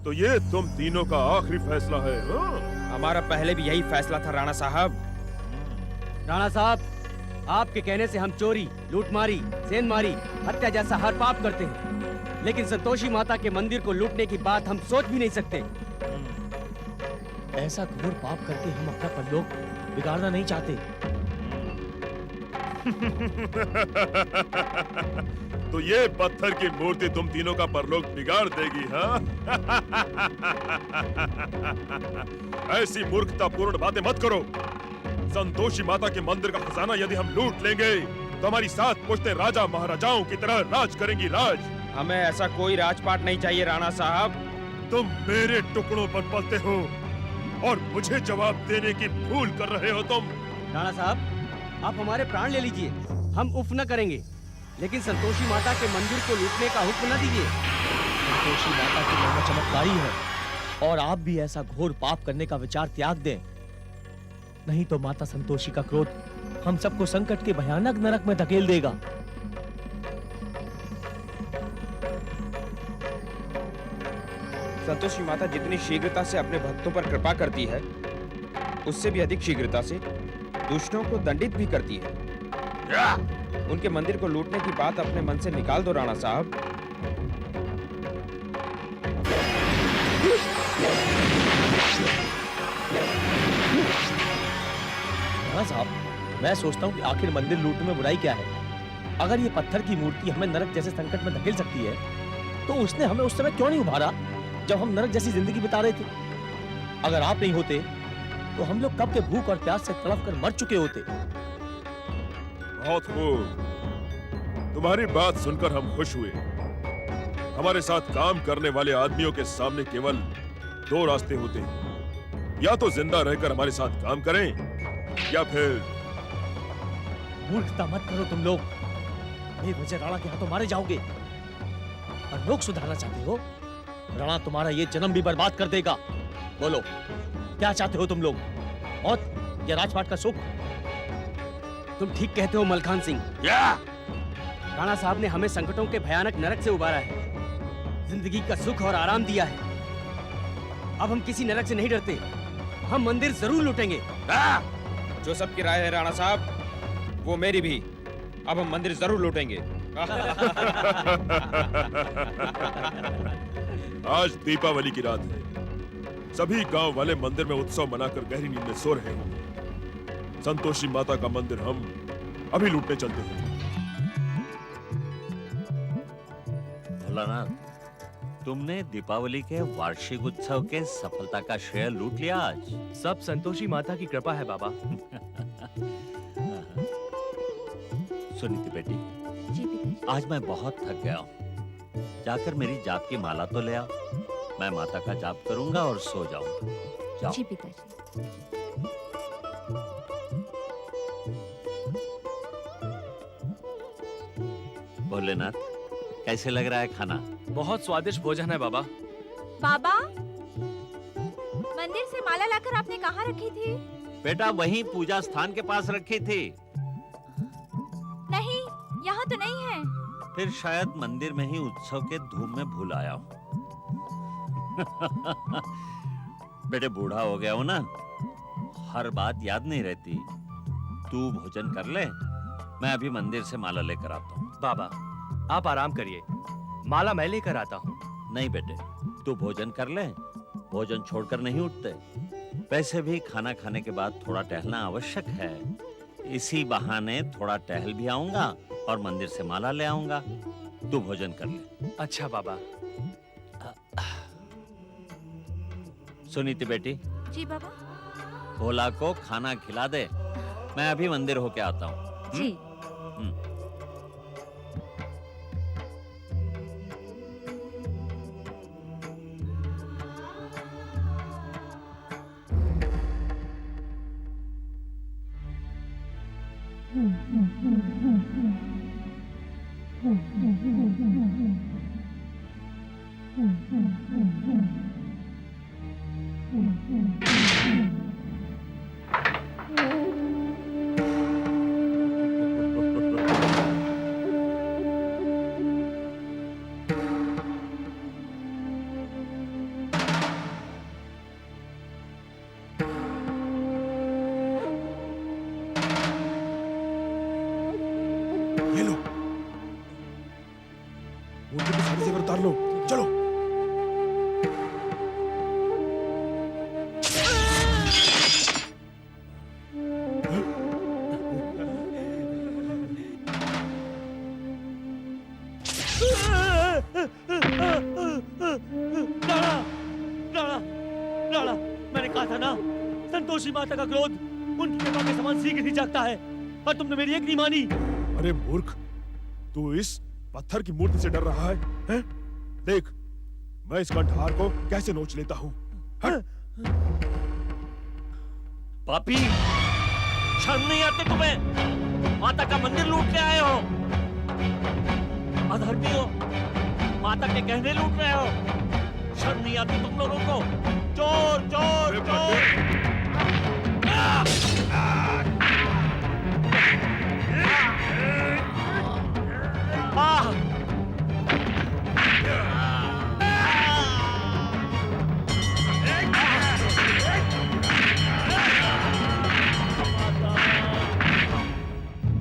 तो ये तुम तीनों का आखिरी फैसला है? हाँ? हमारा पहले भी यही फैसला था राणा साहब। राणा साहब, आपके कहने से हम चोरी, लूटमारी, सेंधमारी, हत्या जैसा हर पाप करते हैं, लेकिन संतोषी माता के मंदिर को लूटने की बात हम सोच भी नहीं सकते। ऐसा घोर पाप करके हम अपना परलोक बिगाड़ना नहीं चाहते। तो ये पत्थर की मूर्ति तुम तीनों का परलोक बिगाड़ देगी, हाँ? ऐसी मूर्खतापूर्ण बातें मत करो। संतोषी माता के मंदिर का खजाना यदि हम लूट लेंगे तो हमारी 7 पुश्तें राजा महाराजाओं की तरह राज करेंगी, राज। हमें ऐसा कोई राजपाट नहीं चाहिए राणा साहब। तुम मेरे टुकड़ों पर पलते हो और मुझे जवाब देने की भूल कर रहे हो तुम। राणा साहब, आप हमारे प्राण ले लीजिए, हम उफ न करेंगे, लेकिन संतोषी माता के मंदिर को लूटने का हुक्म न दीजिए। संतोषी माता की महिमा चमत्कारी है और आप भी ऐसा घोर पाप करने का विचार त्याग दें, नहीं तो माता संतोषी का क्रोध हम सबको संकट के भयानक नरक में धकेल देगा। संतोषी माता जितनी शीघ्रता से अपने भक्तों पर कृपा करती है, उससे भी अधिक शीघ्रता से दुष्टों को दंडित भी करती है। उनके मंदिर को लूटने की बात अपने मन से निकाल दो राणा साहब। राणा साहब, मैं सोचता हूँ कि आखिर मंदिर लूटने में बुराई क्या है? अगर ये पत्थर की मूर्ति हमें नरक जैसे संकट में धकेल सकती है, तो उसने हमें उस समय क्यों नहीं उभारा जब हम नरक जैसी जिंदगी बिता रहे थे? अगर आप नहीं होते तो हम लोग कब के भूख और प्यास से तड़प कर मर चुके होते। बहुत खूब, तुम्हारी बात सुनकर हम खुश हुए। हमारे साथ काम करने वाले आदमियों के सामने केवल 2 रास्ते होते हैं, या तो जिंदा रहकर हमारे साथ काम करें या फिर। मूर्खता मत करो तुम लोग, बेवजह राणा के हाथों मारे जाओगे। और लोग सुधारना चाहते हो? राणा तुम्हारा ये जन्म भी बर्बाद कर देगा। बोलो, क्या चाहते हो तुम लोग? मौत या राजपाट का सुख? तुम ठीक कहते हो मलखान सिंह। राणा साहब ने हमें संकटों के भयानक नरक से उबारा है, जिंदगी का सुख और आराम दिया है। अब हम किसी नरक से नहीं डरते, हम मंदिर जरूर लूटेंगे। जो सबकी राय है राणा साहब, वो मेरी भी। अब हम मंदिर जरूर लूटेंगे। आज दीपावली की रात है, सभी गांव वाले मंदिर में उत्सव मनाकर गहरी नींद में सो रहे होंगे। संतोषी माता का मंदिर हम अभी लूटने चलते हैं। भोलानाथ, तुमने दीपावली के वार्षिक उत्सव के सफलता का श्रेय लूट लिया आज। सब संतोषी माता की कृपा है बाबा। सुनीति बेटी, जी पिताजी। आज मैं बहुत थक गया हूँ। जाकर मेरी जाप की माला तो ले आओ। मैं माता का जाप करूंगा और सो जाऊंगा। जाओ। जी पिताजी। भोलेनाथ, कैसे लग रहा है खाना? बहुत स्वादिष्ट भोजन है बाबा। बाबा, मंदिर से माला लाकर आपने कहाँ रखी थी? बेटा, वहीं पूजा स्थान के पास रखी थी। नहीं, यहाँ तो नहीं है। फिर शायद मंदिर में ही उत्सव के धूम में भूल आया हूँ। बेटे, बूढ़ा हो गया हो ना, हर बात याद नहीं रहती। तू भोजन कर ले, मैं अभी मंदिर से माला लेकर आता हूँ। बाबा, आप आराम करिए, माला मैं लेकर आता हूँ। नहीं बेटे, तू भोजन कर ले, भोजन छोड़कर नहीं उठते। वैसे भी खाना खाने के बाद थोड़ा टहलना आवश्यक है। इसी बहाने थोड़ा टहल भी आऊंगा और मंदिर से माला ले आऊंगा। तू भोजन कर ले। अच्छा बाबा। सुनीति बेटी, जी बाबा। भोला को खाना खिला दे, मैं अभी मंदिर होके आता हूँ। जी। राणा, मैंने कहा था ना, संतोषी माता का क्रोध उनकी कृपा के समान शीघ्र ही जागता है, और तुमने मेरी एक नहीं मानी। अरे मूर्ख, तू इस पत्थर की मूर्ति से डर रहा है, हैं? देख, मैं इस कंठहार को कैसे नोच लेता हूँ। पापी, शर्म नहीं आती तुम्हें? माता का मंदिर लूटने आए हो, अधर्मी हो, माता के गहने लूट रहे हो। शर्म नहीं आती तुम लोगों को? चोर चोर चोर!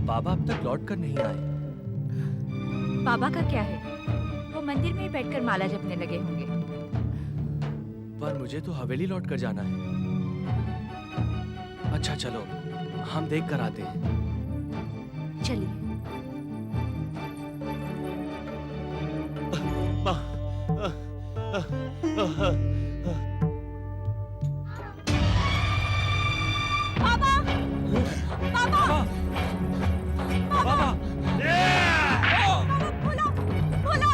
बाबा अब तक लौट कर नहीं आए। बाबा का क्या है, वो मंदिर में ही बैठकर माला जपने लगे होंगे। पर मुझे तो हवेली लौट कर जाना है। अच्छा चलो, हम देख कर आते हैं। चलिए। बाबा! बाबा! बाबा! बोला! बोला!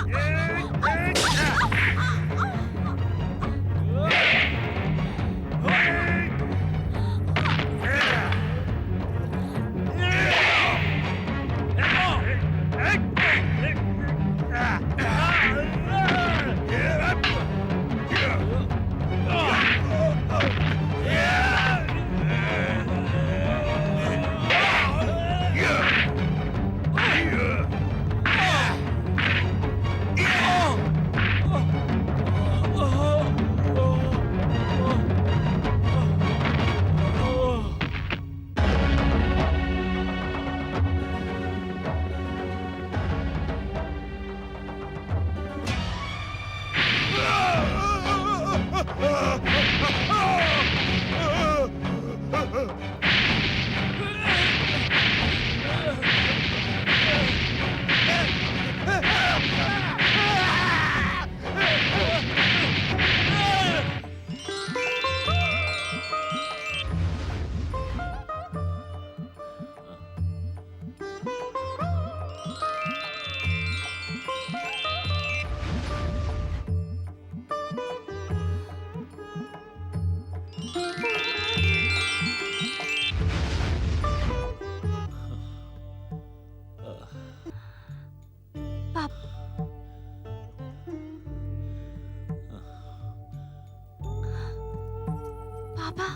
बाबा!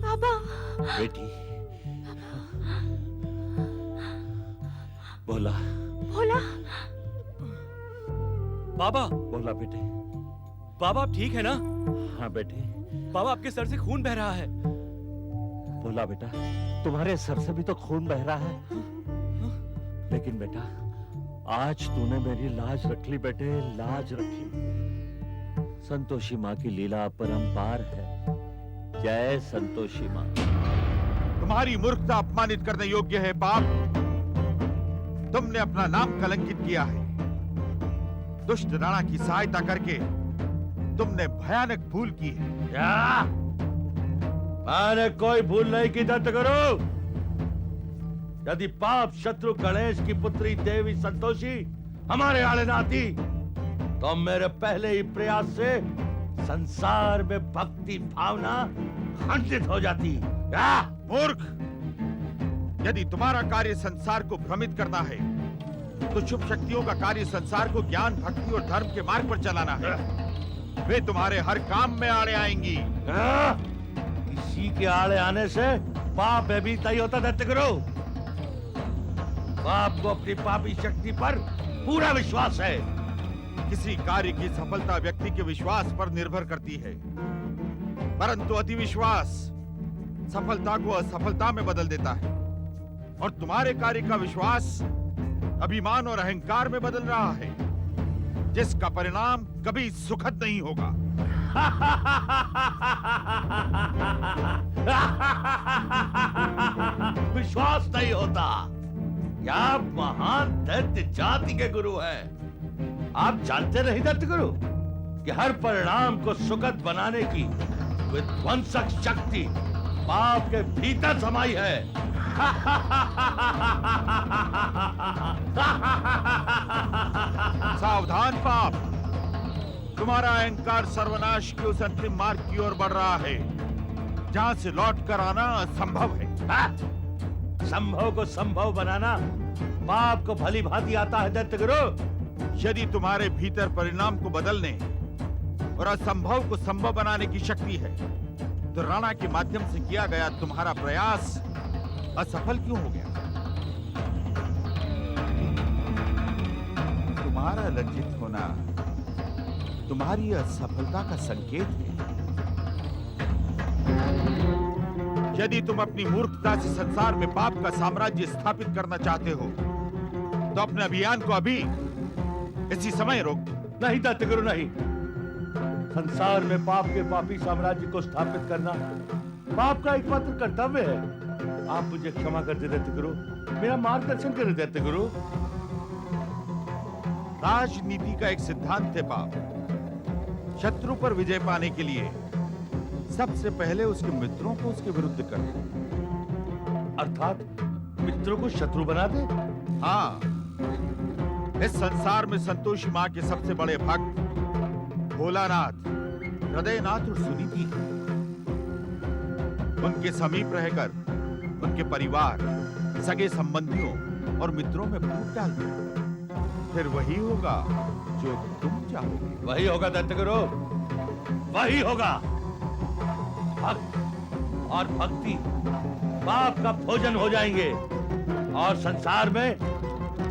बाबा! बेटी, बोला भोला! बाबा! बोला बेटे। बाबा आप ठीक है ना? हाँ बेटे। बाबा आपके सर से खून बह रहा है। बोला बेटा, तुम्हारे सर से भी तो खून बह रहा है। लेकिन बेटा, आज तूने मेरी लाज रख ली बेटे, लाज रखी। संतोषी माँ की लीला अपरंपार है। जय संतोषी माँ। तुम्हारी मूर्खता अपमानित करने योग्य है पाप। तुमने अपना नाम कलंकित किया है। दुष्ट राणा की सहायता करके तुमने भयानक भूल की है। क्या? मैंने कोई भूल नहीं की, दत्त करो। यदि पाप शत्रु गणेश की पुत्री देवी संतोषी हमारे आड़े न आती, तो मेरे पहले ही प्रयास से संसार में भक्ति भावना खंडित हो जाती। क्या? मूर्ख! यदि तुम्हारा कार्य संसार को भ्रमित करना है, तो शुभ शक्तियों का कार्य संसार को ज्ञान, भक्ति और धर्म के मार्ग पर चलाना है। वे तुम्हारे हर काम में आड़े आएंगी। किसी के आड़े आने से पाप भी तय होता। दत्त करो। पाप को अपनी पापी शक्ति पर पूरा विश्वास है। किसी कार्य की सफलता व्यक्ति के विश्वास पर निर्भर करती है, परंतु अति विश्वास सफलता को असफलता में बदल देता है। और तुम्हारे कार्य का विश्वास अभिमान और अहंकार में बदल रहा है, जिसका परिणाम कभी सुखद नहीं होगा। विश्वास नहीं होता। आप महान दैत्य जाति के गुरु हैं। आप जानते नहीं दत्त गुरु कि हर परिणाम को सुखद बनाने की विध्वंसक शक्ति पाप के भीतर समाई है। सावधान पाप, तुम्हारा अहंकार सर्वनाश के उस अंतिम मार्ग की ओर बढ़ रहा है जहां से लौट कर आना असंभव है। संभव को संभव बनाना पाप को भली भांति आता है दैत्यगुरु। यदि तुम्हारे भीतर परिणाम को बदलने और असंभव को संभव बनाने की शक्ति है, तो राणा के माध्यम से किया गया तुम्हारा प्रयास असफल क्यों हो गया? तुम्हारा लज्जित होना तुम्हारी असफलता का संकेत है। यदि तुम अपनी मूर्खता से संसार में पाप का साम्राज्य स्थापित करना चाहते हो, तो अपने अभियान को अभी इसी समय रोक दो। नहीं दैत्यगुरु, नहीं। संसार में पाप के पापी साम्राज्य को स्थापित करना पाप का एकमात्र कर्तव्य है। आप मुझे क्षमा कर दे दैत्यगुरु, मेरा मार्गदर्शन करें दैत्यगुरु। राजनीति का एक सिद्धांत है पाप, शत्रु पर विजय पाने के लिए सबसे पहले उसके मित्रों को उसके विरुद्ध कर दो। अर्थात मित्रों को शत्रु बना दे। हाँ, इस संसार में संतोषी माँ के सबसे बड़े भक्त भोलानाथ, हृदयनाथ और सुनीति हैं। उनके समीप रहकर उनके परिवार, सगे संबंधियों और मित्रों में फूट डाल दो, फिर वही होगा जो तुम चाहोगे। वही होगा दैत्यगुरु, वही होगा। भक्त और भक्ति पाप का भोजन हो जाएंगे और संसार में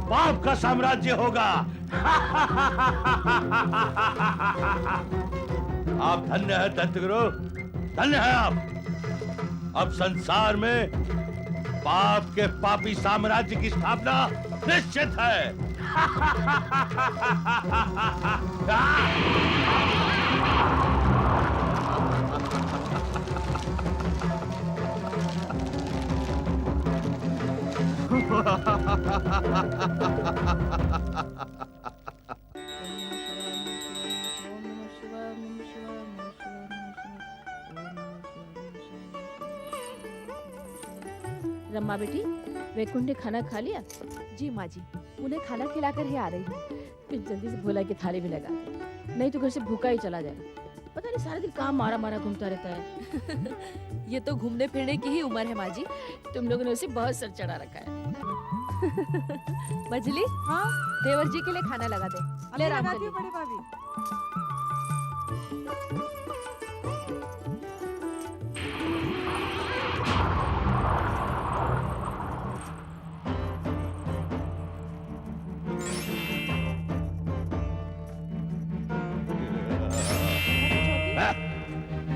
पाप का साम्राज्य होगा। आप धन्य हैं दैत्यगुरु, धन्य हैं आप। अब संसार में पाप के पापी साम्राज्य की स्थापना निश्चित है। रम्मा बेटी, वैकुंठ ने खाना खा लिया? जी माँ जी, उन्हें खाना खिलाकर ही आ रही हूँ। फिर जल्दी से भोला की थाली में लगा दे, नहीं तो घर से भूखा ही चला जाए। पता नहीं सारा दिन काम मारा मारा घूमता रहता है। ये तो घूमने फिरने की ही उम्र है माँ जी। तुम लोगों ने उसे बहुत सर चढ़ा रखा है। मजली, हाँ, देवर जी के लिए खाना लगा दे। ले राम चली। बड़े भाभी।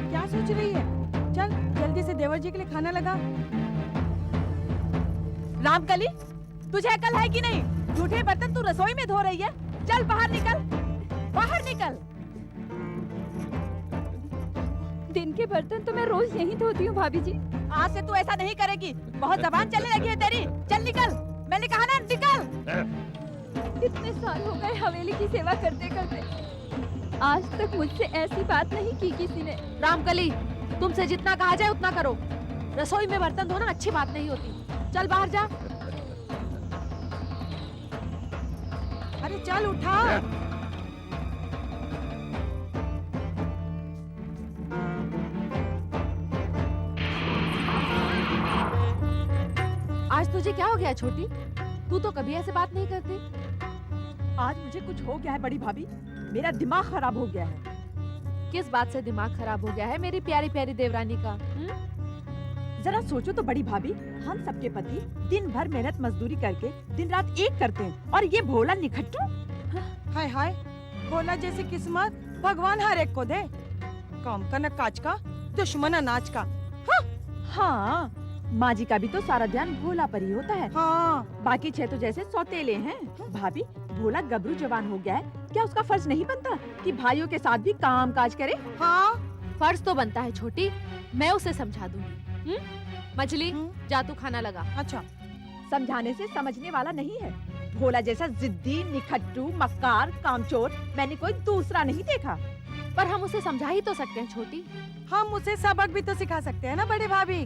क्या सोच रही है? चल जल्दी से देवर जी के लिए खाना लगा। रामकली, तुझे अकल है कि नहीं? झूठे बर्तन तू रसोई में धो रही है। चल बाहर निकल, बाहर निकल। दिन के बर्तन तो मैं रोज यही धोती हूँ भाभी जी। आज से तू ऐसा नहीं करेगी। बहुत जबान चलने लगी है तेरी। चल निकल, मैंने कहा ना निकल। इतने साल हो गए हवेली की सेवा करते करते, आज तक मुझसे ऐसी बात नहीं की किसी ने। रामकली, तुमसे जितना कहा जाए उतना करो। रसोई में बर्तन धोना अच्छी बात नहीं होती। चल बाहर जा। अरे चल उठा। आज तुझे क्या हो गया छोटी? तू तो कभी ऐसे बात नहीं करती। आज मुझे कुछ हो गया है बड़ी भाभी, मेरा दिमाग खराब हो गया है। किस बात से दिमाग खराब हो गया है मेरी प्यारी प्यारी देवरानी का? जरा सोचो तो बड़ी भाभी, हम सबके पति दिन भर मेहनत मजदूरी करके दिन रात एक करते हैं, और ये भोला निखट्टू। हाय हाय, भोला जैसी किस्मत भगवान हर एक को दे। काम का न काज का, दुश्मन अनाज का। हाँ, माँ जी का भी तो सारा ध्यान भोला पर ही होता है। हाँ, बाकी 6 तो जैसे सौतेले हैं। भाभी, भोला गबरू जवान हो गया है, क्या उसका फर्ज नहीं बनता कि भाइयों के साथ भी काम काज करे? हाँ, फर्ज तो बनता है छोटी, मैं उसे समझा दूंगी। मछली, जा तू खाना लगा। अच्छा, समझाने से समझने वाला नहीं है। भोला जैसा जिद्दी, निखट्टू, मक्कार, कामचोर मैंने कोई दूसरा नहीं देखा। पर हम उसे समझा ही तो सकते हैं छोटी। हम उसे सबक भी तो सिखा सकते हैं ना बड़े भाभी।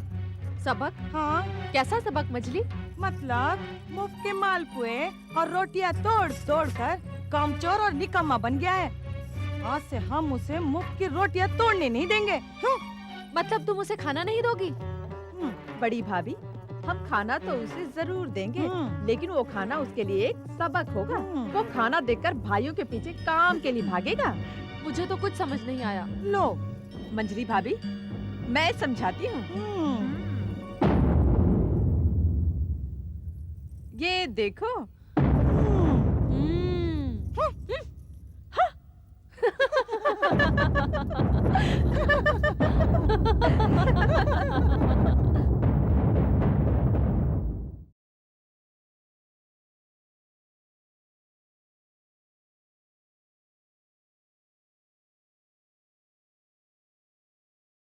सबक? हाँ, कैसा सबक मछली? मतलब मुफ्त के मालपुए और रोटियां तोड़ तोड़ कर कामचोर और निकम्मा बन गया है। आज से हम उसे मुफ्त की रोटियां तोड़ने नहीं देंगे। मतलब तुम उसे खाना नहीं दोगी? बड़ी भाभी, हम खाना तो उसे जरूर देंगे, लेकिन वो खाना उसके लिए एक सबक होगा। वो खाना देखकर भाइयों के पीछे काम के लिए भागेगा। मुझे तो कुछ समझ नहीं आया। लो मंजरी भाभी, मैं समझाती हूँ। ये देखो,